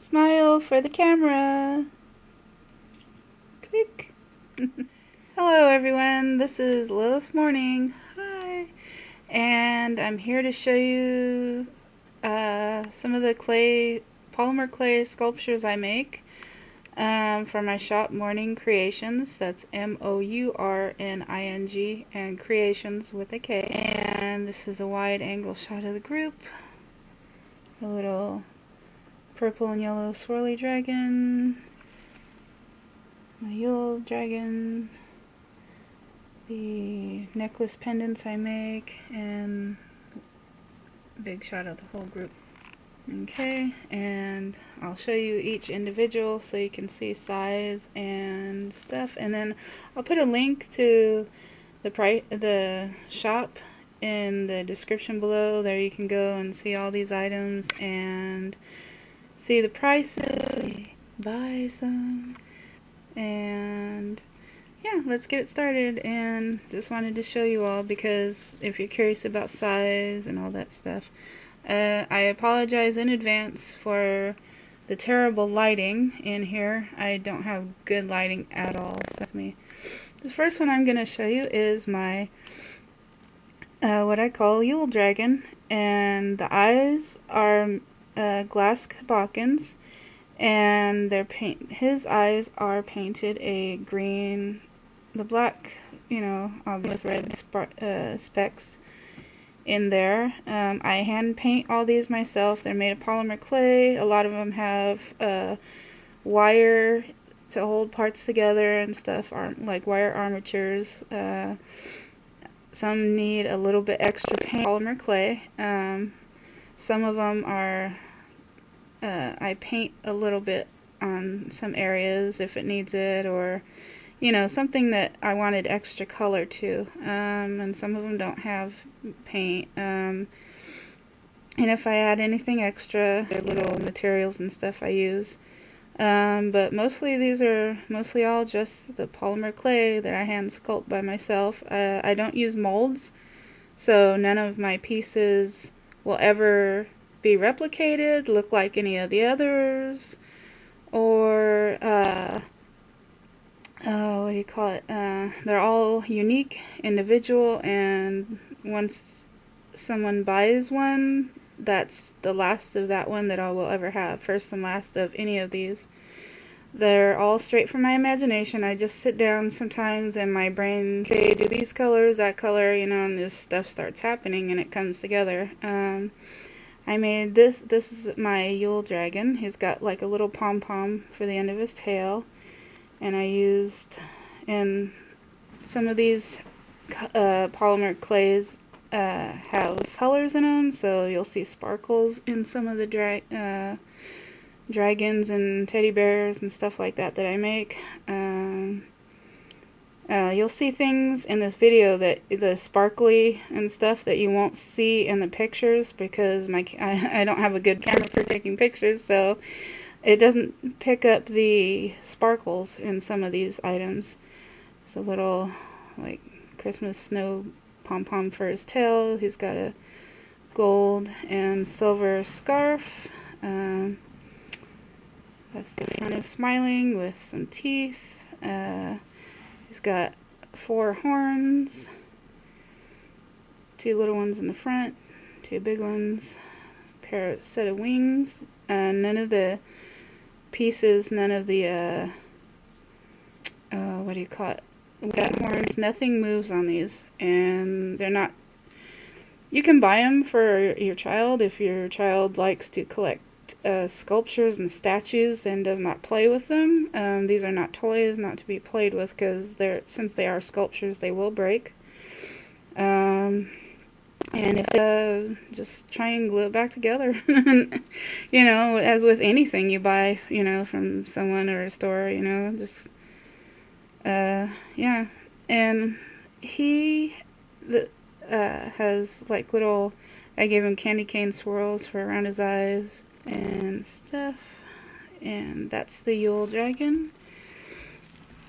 Smile for the camera. Click. Hello everyone, this is Lilith Mourning. Hi. And I'm here to show you some of the polymer clay sculptures I make for my shop Mourning Kreations. That's M-O-U-R-N-I-N-G and Kreations with a K. And this is a wide angle shot of the group. A little purple and yellow swirly dragon. The Yule dragon. The necklace pendants I make, and big shot of the whole group. Okay, and I'll show you each individual so you can see size and stuff, and then I'll put a link to the shop in the description below. There you can go and see all these items and see the prices, buy some, and yeah, let's get it started. And just wanted to show you all because if you're curious about size and all that stuff, I apologize in advance for the terrible lighting in here. I don't have good lighting at all. So the first one I'm going to show you is my what I call Yule dragon, and the eyes are glass kabokkins, and his eyes are painted a green. The black, with red specks in there. I hand paint all these myself. They're made of polymer clay. A lot of them have wire to hold parts together and stuff, like wire armatures. Some need a little bit extra paint, polymer clay. Some of them are, I paint a little bit on some areas if it needs it, or something that I wanted extra color to, and some of them don't have paint, and if I add anything extra, they're little materials and stuff I use, but mostly these are all just the polymer clay that I hand sculpt by myself. I don't use molds, so none of my pieces will ever be replicated, look like any of the others, or what do you call it? They're all unique, individual, and once someone buys one, that's the last of that one that I will ever have. First and last of any of these. They're all straight from my imagination. I just sit down sometimes and my brain, okay, do these colors, that color, and this stuff starts happening and it comes together. I made this is my Yule dragon. He's got like a little pom-pom for the end of his tail. And I used, and some of these polymer clays have colors in them, so you'll see sparkles in some of the dragons and teddy bears and stuff like that I make. You'll see things in this video that the sparkly and stuff that you won't see in the pictures because I don't have a good camera for taking pictures, so it doesn't pick up the sparkles in some of these items. It's a little like Christmas snow pom-pom for his tail. He's got a gold and silver scarf. That's the front of smiling with some teeth. He's got 4 horns, 2 little ones in the front, 2 big ones, set of wings. None of the pieces, none of the what do you call it, got horns, nothing moves on these, and they're not, you can buy them for your child if your child likes to collect sculptures and statues and does not play with them. These are not toys, not to be played with, because since they are sculptures, they will break. And if just try and glue it back together, as with anything you buy, from someone or a store, just yeah. And he has like little, I gave him candy cane swirls for around his eyes and stuff, and that's the Yule dragon.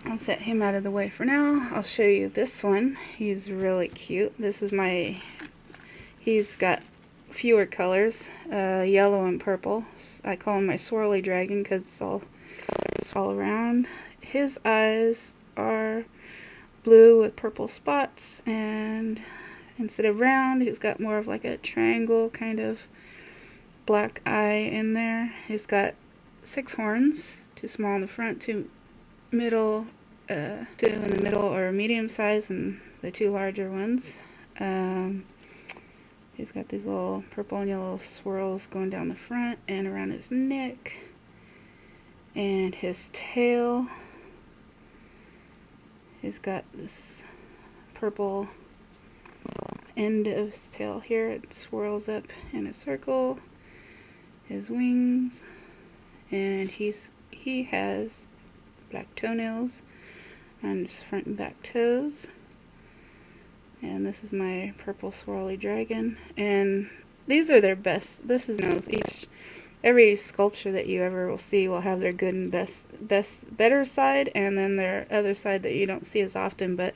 I'll set him out of the way for now. I'll show you this one. He's really cute. This is he's got fewer colors, yellow and purple. I call him my swirly dragon because it's all around. His eyes are blue with purple spots, and instead of round, he's got more of like a triangle kind of black eye in there. He's got 6 horns, 2 small in the front, 2 middle, 2 in the middle or medium size, and the 2 larger ones. He's got these little purple and yellow swirls going down the front and around his neck. And his tail, he's got this purple end of his tail here. It swirls up in a circle. His wings, and he has black toenails on his front and back toes. And this is my purple swirly dragon, and these are their best. This is every sculpture that you ever will see will have their good and better side, and then their other side that you don't see as often. But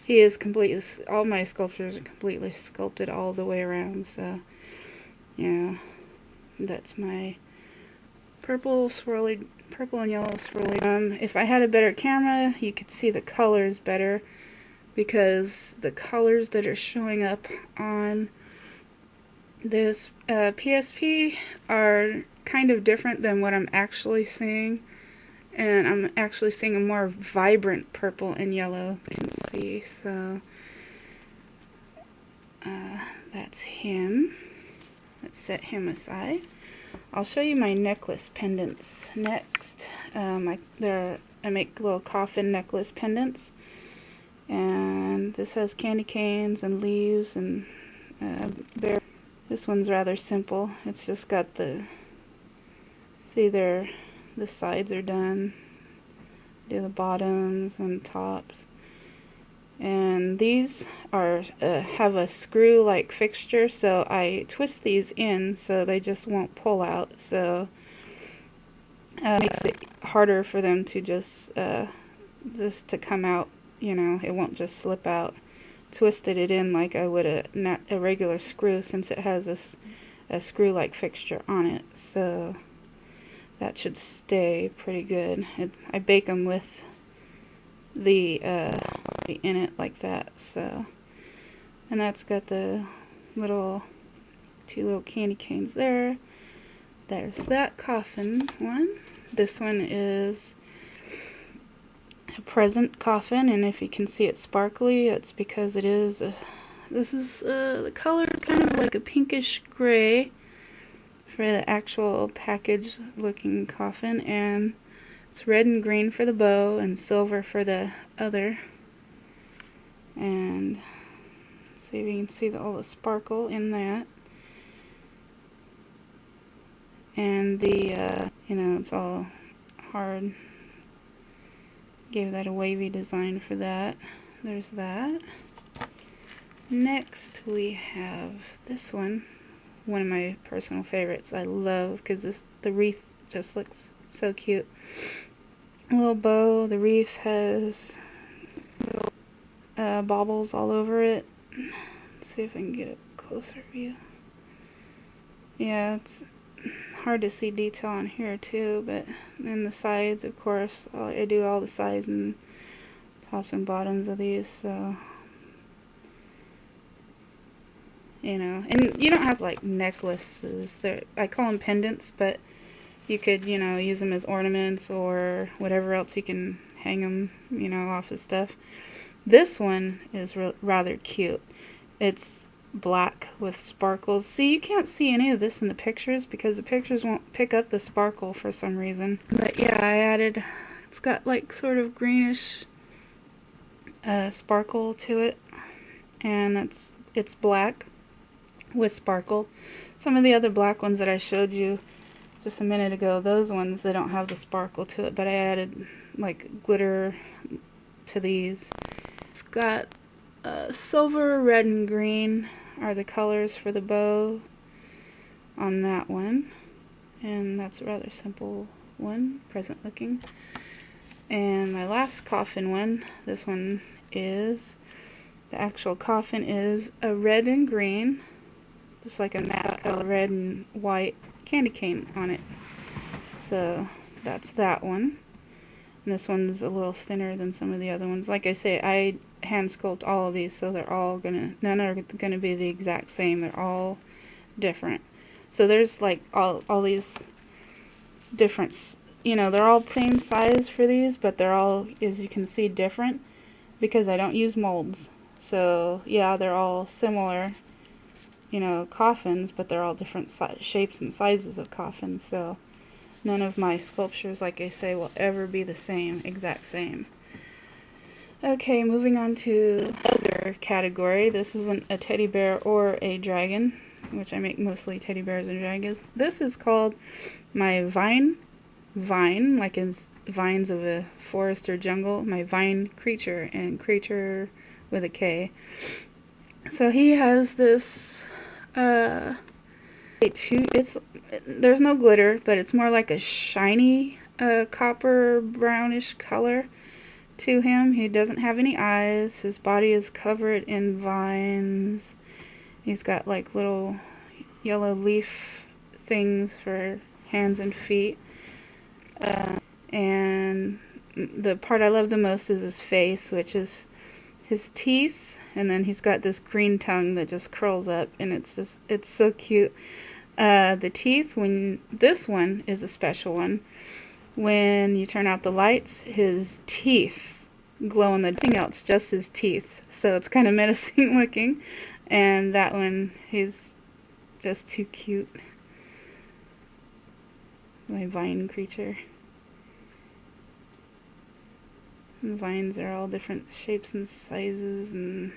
he is completely, all my sculptures are completely sculpted all the way around. So yeah, that's my purple and yellow swirly. If I had a better camera, you could see the colors better, because the colors that are showing up on this PSP are kind of different than what I'm actually seeing, and I'm actually seeing a more vibrant purple and yellow, you can see. So that's him. Let's set him aside. I'll show you my necklace pendants next. I make little coffin necklace pendants. And this has candy canes and leaves and this one's rather simple. It's just got the sides are done, do the bottoms and tops, and these are have a screw like fixture, so I twist these in so they just won't pull out, so it makes it harder for them to just to come out. You know, it won't just slip out. Twisted it in like I would a regular screw, since it has a screw-like fixture on it. So that should stay pretty good. I bake them with the in it like that. So, and that's got the 2 little candy canes there. There's that coffin one. This one is a present coffin, and if you can see it sparkly, it's because it is the color is kind of like a pinkish gray for the actual package looking coffin, and it's red and green for the bow and silver for the other. And see if you can see all the sparkle in that, and the it's all hard. Gave that a wavy design for that. There's that. Next we have this one of my personal favorites. I love because the wreath just looks so cute. A little bow. The wreath has little baubles all over it. Let's see if I can get a closer view. Yeah, it's hard to see detail on here too, but in the sides, of course, I do all the sides and tops and bottoms of these, so and you don't have like necklaces. I call them pendants, but you could use them as ornaments or whatever else you can hang them off of stuff. This one is rather cute. It's black with sparkles. See, you can't see any of this in the pictures because the pictures won't pick up the sparkle for some reason. But yeah, it's got like sort of greenish sparkle to it, and it's black with sparkle. Some of the other black ones that I showed you just a minute ago, those ones, they don't have the sparkle to it, but I added like glitter to these. It's got silver, red, and green are the colors for the bow on that one, and that's a rather simple one, present looking. And my last coffin one, this one is, the actual coffin is a red and green just like a matte color, red and white candy cane on it. So that's that one. And this one's a little thinner than some of the other ones. Like I say, I hand sculpt all of these, so they're all none are gonna be the exact same. They're all different. So there's like all these different, they're all same size for these, but they're all, as you can see, different because I don't use molds. So yeah, they're all similar, coffins, but they're all different shapes and sizes of coffins. So none of my sculptures, like I say, will ever be the same, exact same. Okay, moving on to the other category. This isn't a teddy bear or a dragon, which I make mostly teddy bears and dragons. This is called my vine, like as vines of a forest or jungle, my vine creature, and creature with a K. So he has this, there's no glitter, but it's more like a shiny, copper brownish color to him. He doesn't have any eyes. His body is covered in vines. He's got like little yellow leaf things for hands and feet. And the part I love the most is his face, which is his teeth, and then he's got this green tongue that just curls up, and it's so cute. The teeth, this one is a special one. When you turn out the lights, his teeth glow in the nothing else, just his teeth. So it's kind of menacing looking. And that one, he's just too cute. My vine creature. And vines are all different shapes and sizes and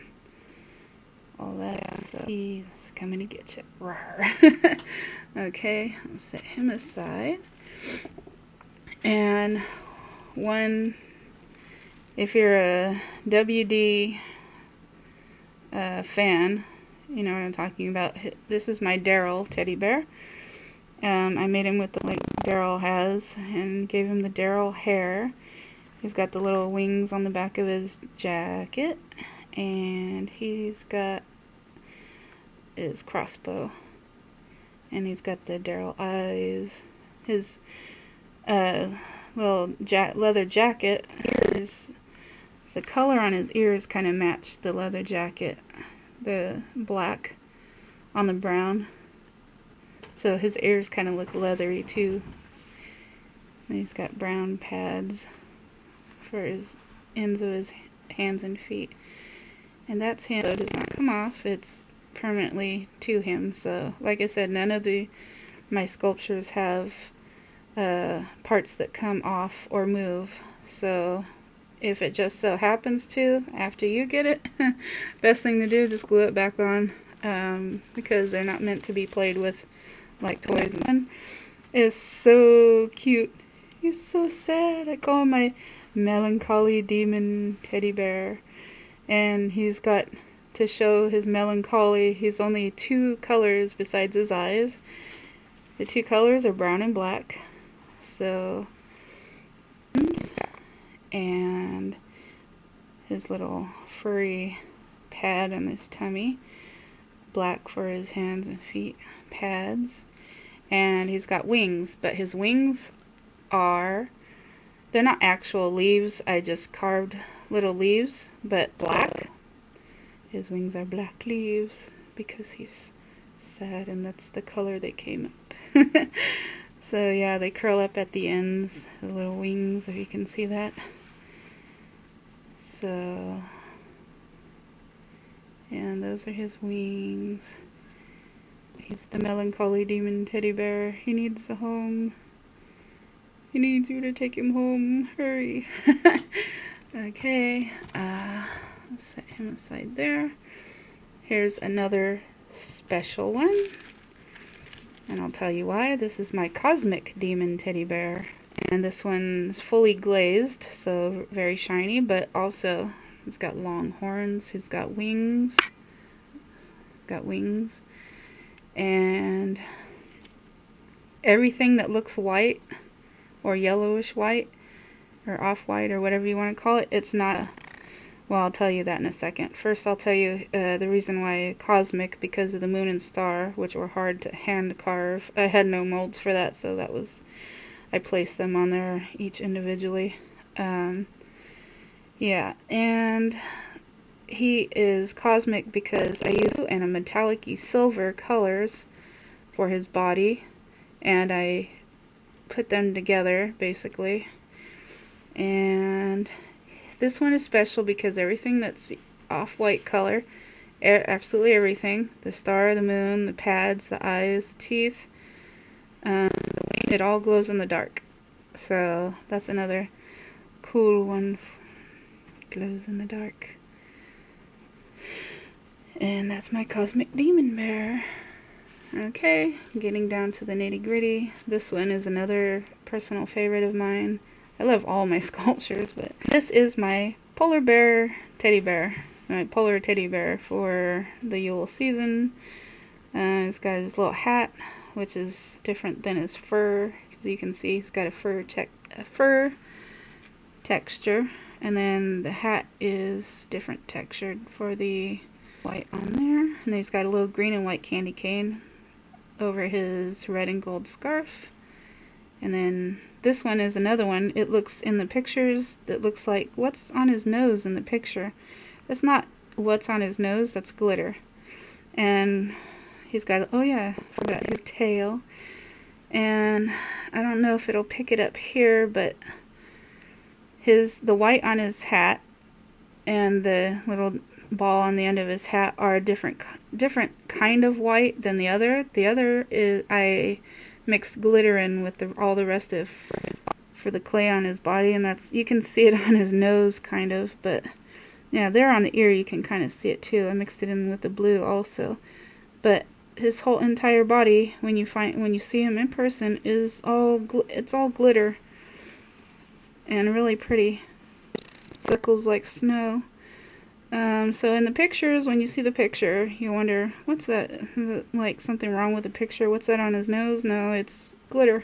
all that. So he's coming to get you. Rawr. Okay, I'll set him aside. And if you're a WD fan, you know what I'm talking about. This is my Daryl teddy bear. I made him with the like Daryl has, and gave him the Daryl hair. He's got the little wings on the back of his jacket, and he's got his crossbow, and he's got the Daryl eyes. His little leather jacket, the color on his ears kind of matched the leather jacket, the black on the brown. So his ears kind of look leathery too. And he's got brown pads for his ends of his hands and feet. And that's him. So it does not come off. It's permanently to him. So like I said, none of my sculptures have parts that come off or move. So if it just so happens to, after you get it, best thing to do is just glue it back on, because they're not meant to be played with like toys. And one is so cute. He's so sad. I call him my melancholy demon teddy bear. And he's got, to show his melancholy, he's only two colors besides his eyes. The two colors are brown and black. So, and his little furry pad on his tummy, black for his hands and feet pads, and he's got wings, but his wings they're not actual leaves. I just carved little leaves, but black. His wings are black leaves because he's sad, and that's the color they came out. So yeah, they curl up at the ends, the little wings, if you can see that. So, and those are his wings. He's the melancholy demon teddy bear. He needs a home. He needs you to take him home. Hurry. Okay, let's set him aside there. Here's another special one. And I'll tell you why. This is my cosmic demon teddy bear. And this one's fully glazed, so very shiny, but also he's got long horns, he's got wings. And everything that looks white or yellowish white or off-white or whatever you want to call it, it's not Well, I'll tell you that in a second. First, I'll tell you the reason why cosmic, because of the moon and star, which were hard to hand carve. I had no molds for that, so that was, I placed them on there each individually. Yeah, and he is cosmic because I use and a metallic-y silver colors for his body, and I put them together basically. And this one is special because everything that's off-white color, absolutely everything, the star, the moon, the pads, the eyes, the teeth, it all glows in the dark. So that's another cool one. Glows in the dark. And that's my cosmic demon bear. Okay, getting down to the nitty-gritty. This one is another personal favorite of mine. I love all my sculptures, but this is my polar bear teddy bear. My polar teddy bear for the Yule season. He's got his little hat, which is different than his fur. As you can see, he's got a fur texture. And then the hat is different textured for the white on there. And then he's got a little green and white candy cane over his red and gold scarf. And then this one is another one. It looks in the pictures that looks like what's on his nose in the picture. That's not what's on his nose, that's glitter. And he's got, oh yeah, I forgot his tail. And I don't know if it'll pick it up here, but the white on his hat and the little ball on the end of his hat are a different kind of white than the other. The other is, I mixed glitter in with all the rest of for the clay on his body, and that's, you can see it on his nose kind of, but yeah, there on the ear you can kind of see it too. I mixed it in with the blue also, but his whole entire body, when you see him in person, is it's all glitter and really pretty. Circles like snow. So in the pictures, when you see the picture, you wonder, what's that? Is it like something wrong with the picture? What's that on his nose? No, it's glitter.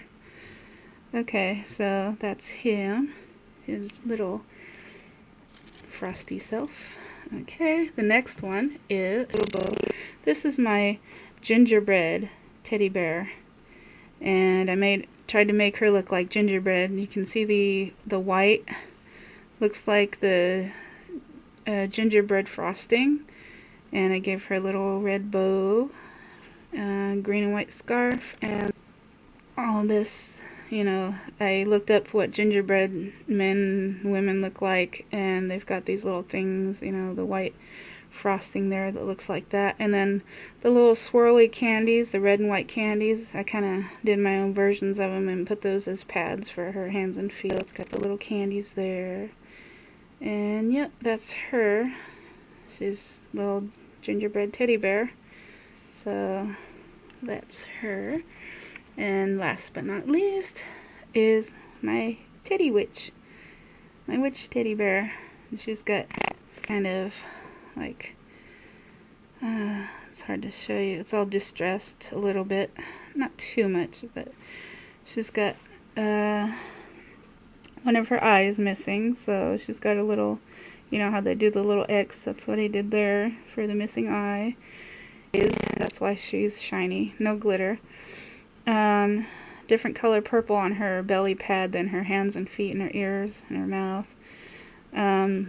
Okay, so that's him. His little frosty self. Okay, the next one is, this is my gingerbread teddy bear. And I tried to make her look like gingerbread. You can see the white looks like the gingerbread frosting, and I gave her a little red bow, green and white scarf, and all this. You know, I looked up what gingerbread women look like, and they've got these little things, you know, the white frosting there that looks like that, and then the little swirly candies, the red and white candies, I kind of did my own versions of them and put those as pads for her hands and feet. It's got the little candies there. And yep, that's her. She's a little gingerbread teddy bear. So that's her. And last but not least is my teddy witch. My witch teddy bear. And she's got kind of like, it's hard to show you. It's all distressed a little bit. Not too much, but she's got one of her eyes missing, so she's got a little, you know how they do the little X, that's what he did there for the missing eye. That's why she's shiny, no glitter. Different color purple on her belly pad than her hands and feet and her ears and her mouth.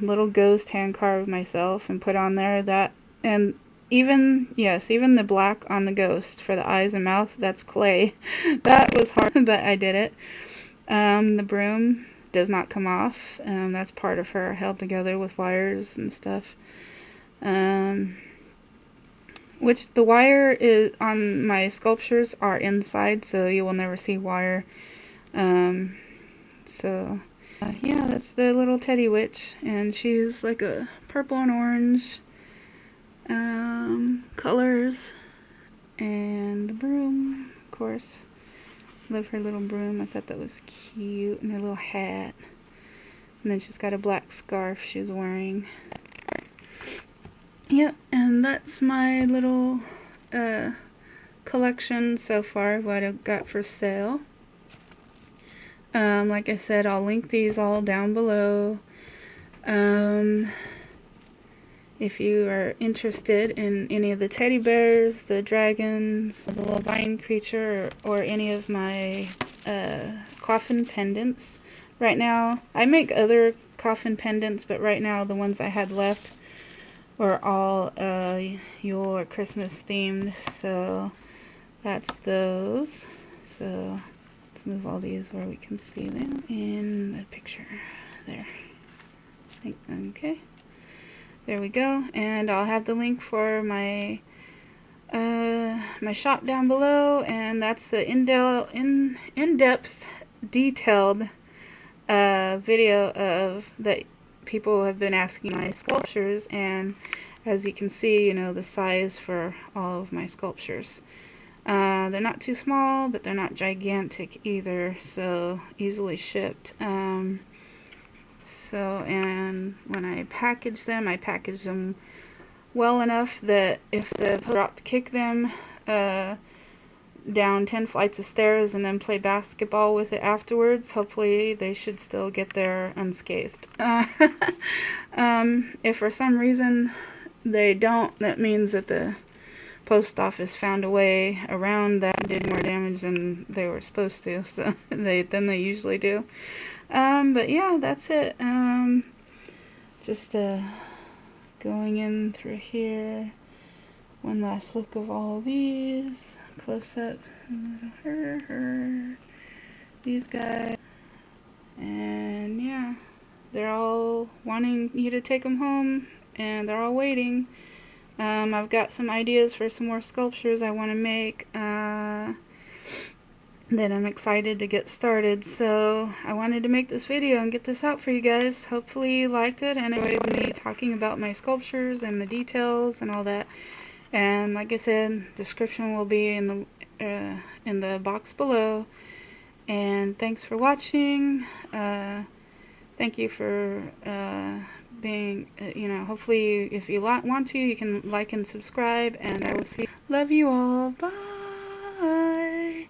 Little ghost hand carved myself and put on there that, and even the black on the ghost for the eyes and mouth, that's clay. That was hard, but I did it. The broom does not come off. That's part of her, held together with wires and stuff. Which the wire is on my sculptures are inside, so you will never see wire. Yeah, that's the little teddy witch, and she's like a purple and orange colors, and the broom, of course. Love her little broom. I thought that was cute, and her little hat. And then she's got a black scarf she's wearing. Yep, and that's my little collection so far, what I've got for sale. Like I said, I'll link these all down below. If you are interested in any of the teddy bears, the dragons, the little vine creature, or any of my coffin pendants, right now, I make other coffin pendants, but right now the ones I had left were all Yule or Christmas themed, so that's those. So let's move all these where we can see them in the picture. There. Okay. There we go, and I'll have the link for my my shop down below, and that's the in-depth, detailed video of that people have been asking my sculptures, and as you can see, you know, the size for all of my sculptures. They're not too small, but they're not gigantic either, so easily shipped. And when I package them well enough that if the drop kick them down 10 flights of stairs and then play basketball with it afterwards, hopefully they should still get there unscathed. If for some reason they don't, that means that the post office found a way around that and did more damage than they were supposed to, so than they usually do. But yeah, that's it. Just going in through here. One last look of all these. Close up. These guys. And yeah, they're all wanting you to take them home, and they're all waiting. I've got some ideas for some more sculptures I want to make that I'm excited to get started, so I wanted to make this video and get this out for you guys. Hopefully you liked it and enjoyed me talking about my sculptures and the details and all that. And like I said, description will be in the box below. And thanks for watching. Thank you for being, you know, hopefully if you want to, you can like and subscribe, and I will see. Love you all. Bye.